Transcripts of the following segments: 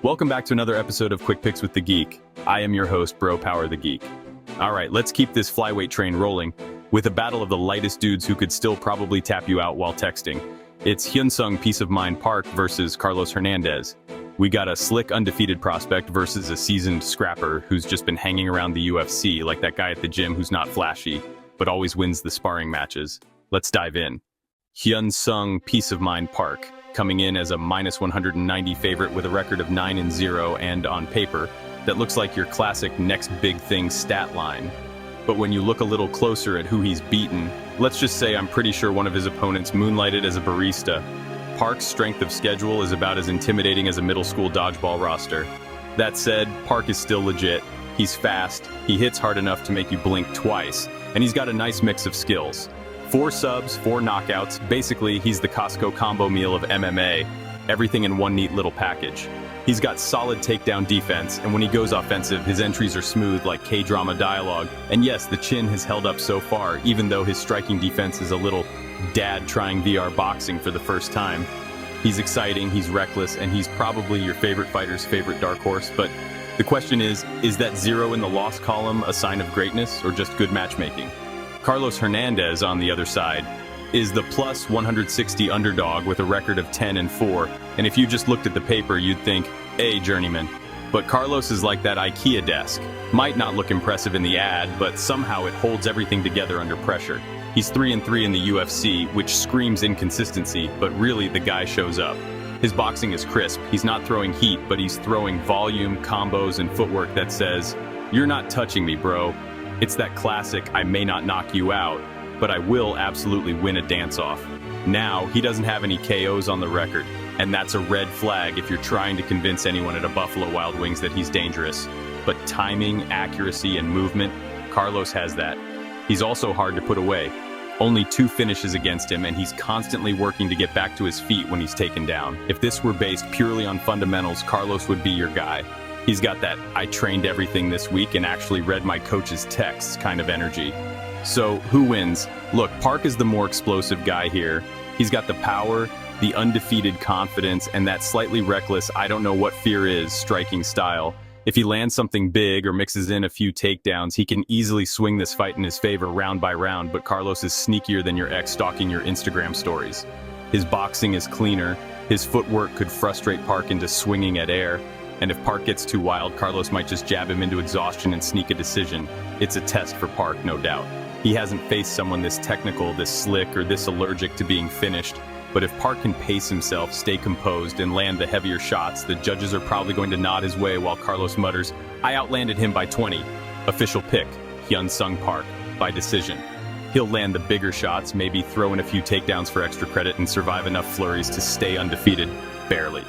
Welcome back to another episode of Quick Picks with the Geek. I am your host, Bro Power the Geek. All right, let's keep this flyweight train rolling with a battle of the lightest dudes who could still probably tap you out while texting. It's Hyunsung Peace of Mind Park versus Carlos Hernandez. We got a slick undefeated prospect versus a seasoned scrapper who's just been hanging around the UFC like that guy at the gym who's not flashy, but always wins the sparring matches. Let's dive in. Hyunsung Peace of Mind Park, coming in as a minus 190 favorite with a record of 9-0 and on paper, that looks like your classic next big thing stat line. But when you look a little closer at who he's beaten, let's just say I'm pretty sure one of his opponents moonlighted as a barista. Park's strength of schedule is about as intimidating as a middle school dodgeball roster. That said, Park is still legit. He's fast, he hits hard enough to make you blink twice, and he's got a nice mix of skills. 4 subs, 4 knockouts, basically he's the Costco combo meal of MMA, everything in one neat little package. He's got solid takedown defense, and when he goes offensive, his entries are smooth like K-drama dialogue. And yes, the chin has held up so far, even though his striking defense is a little dad trying VR boxing for the first time. He's exciting, he's reckless, and he's probably your favorite fighter's favorite dark horse, but the question is that 0 in the loss column a sign of greatness or just good matchmaking? Carlos Hernandez, on the other side, is the plus 160 underdog with a record of 10-4, and if you just looked at the paper, you'd think, hey, journeyman. But Carlos is like that IKEA desk. Might not look impressive in the ad, but somehow it holds everything together under pressure. He's 3-3 in the UFC, which screams inconsistency, but really the guy shows up. His boxing is crisp. He's not throwing heat, but he's throwing volume, combos, and footwork that says, you're not touching me, bro. It's that classic, I may not knock you out, but I will absolutely win a dance-off. Now, he doesn't have any KOs on the record, and that's a red flag if you're trying to convince anyone at a Buffalo Wild Wings that he's dangerous. But timing, accuracy, and movement, Carlos has that. He's also hard to put away. Only 2 finishes against him, and he's constantly working to get back to his feet when he's taken down. If this were based purely on fundamentals, Carlos would be your guy. He's got that I trained everything this week and actually read my coach's texts kind of energy. So, who wins? Look, Park is the more explosive guy here. He's got the power, the undefeated confidence, and that slightly reckless I don't know what fear is striking style. If he lands something big or mixes in a few takedowns, he can easily swing this fight in his favor round by round, but Carlos is sneakier than your ex stalking your Instagram stories. His boxing is cleaner, his footwork could frustrate Park into swinging at air, and if Park gets too wild, Carlos might just jab him into exhaustion and sneak a decision. It's a test for Park, no doubt. He hasn't faced someone this technical, this slick, or this allergic to being finished. But if Park can pace himself, stay composed, and land the heavier shots, the judges are probably going to nod his way while Carlos mutters, I outlanded him by 20. Official pick, Hyunsung Park, by decision. He'll land the bigger shots, maybe throw in a few takedowns for extra credit and survive enough flurries to stay undefeated, barely.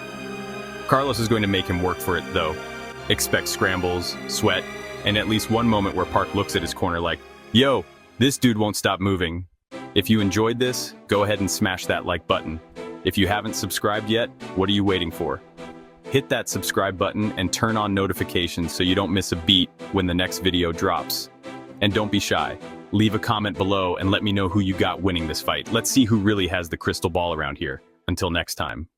Carlos is going to make him work for it, though. Expect scrambles, sweat, and at least one moment where Park looks at his corner like, yo, this dude won't stop moving. If you enjoyed this, go ahead and smash that like button. If you haven't subscribed yet, what are you waiting for? Hit that subscribe button and turn on notifications so you don't miss a beat when the next video drops. And don't be shy. Leave a comment below and let me know who you got winning this fight. Let's see who really has the crystal ball around here. Until next time.